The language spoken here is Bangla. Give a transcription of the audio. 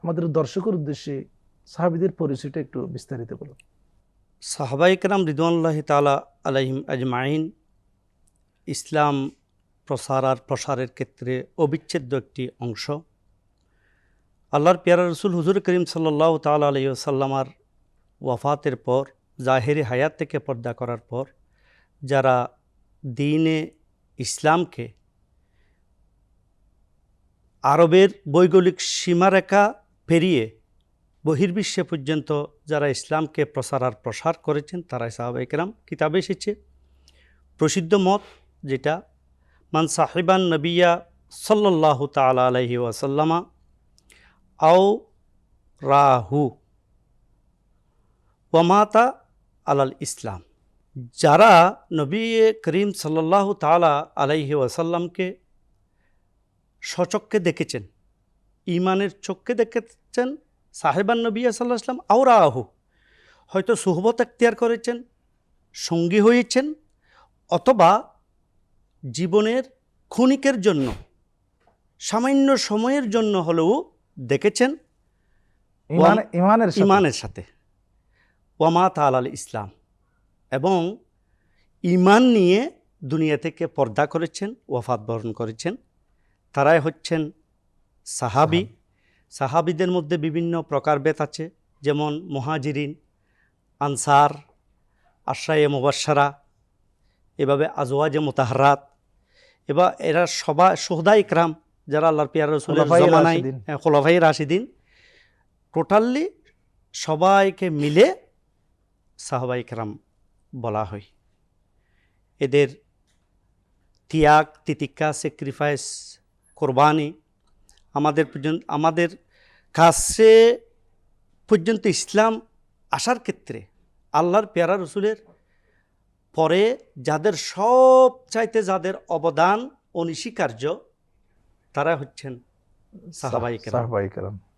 আমাদের দর্শকের উদ্দেশ্যে সাহাবীদের পরিচয়টা একটু বিস্তারিত বলুন। সাহাবায়ে কেরাম রিদওয়ানুল্লাহি তাআলা আলাইহিম আজমাইন ইসলাম প্রসারের ক্ষেত্রে অবিচ্ছেদ্য একটি অংশ। আল্লাহর পেয়ারা রসুল হুজুর করিম সাল্লাল্লাহু তাআলা আলাইহি ওয়াসাল্লামার ওয়াফাতের পর, জাহেরি হায়াত থেকে পর্দা করার পর যারা দ্বীনে ইসলামকে আরবের ভৌগোলিক সীমারেখা পেরিয়ে বহির্বিশ্বে পর্যন্ত যারা ইসলামকে প্রসার করেছেন তারাই সাহাবায়ে কেরাম। কিতাবে এসেছে প্রসিদ্ধ মত, যেটা মান সাহিবান নবিয়া সাল্লাল্লাহু তাআলা আলাইহি ওয়াসাল্লামা আও রাহু ওয়ামাতা আলাল ইসলাম। যারা নবী করিম সাল্লাল্লাহু তাআলা আলাইহি ওয়াসাল্লামকে স্বচক্ষে দেখেছেন, ঈমানের চক্ষে দেখেছেন, সাহেবান নবী সাল্লাল্লাহু আলাইহি ওয়াসাল্লাম আও রাহু, হয়তো সুহবত এখতিয়ার করেছেন, সঙ্গী হয়েছেন, অথবা জীবনের ক্ষণিকের জন্য, সামান্য সময়ের জন্য হলেও দেখেছেন ইমানের সাথে, ওয়ামাতা আলাল ইসলাম, এবং ইমান নিয়ে দুনিয়া থেকে পর্দা করেছেন, ওয়াফাত বরণ করেছেন, তারাই হচ্ছেন সাহাবী। সাহাবীদের মধ্যে বিভিন্ন প্রকারভেদ আছে, যেমন মুহাজিরিন, আনসার, আশরায়ে মুবাশশারা, এভাবে আজওয়াজে মুতাহারাত, এবার এরা সবাই শুহাদা ইকরাম, যারা আল্লাহর পেয়ারা রাসূলের জমানায় খুলাফায়ে রাশিদিন, টোটালি সবাইকে মিলে সাহাবায়ে ইকরাম বলা হয়। এদের ত্যাগ, তিতিক্ষা, স্যাক্রিফাইস, কোরবানি আমাদের কাছে পর্যন্ত ইসলাম আসার ক্ষেত্রে আল্লাহর পেয়ারা রসুলের পরে যাদের যাদের অবদান অনস্বীকার্য, তারা হচ্ছেন সাহাবায়ে কেরাম।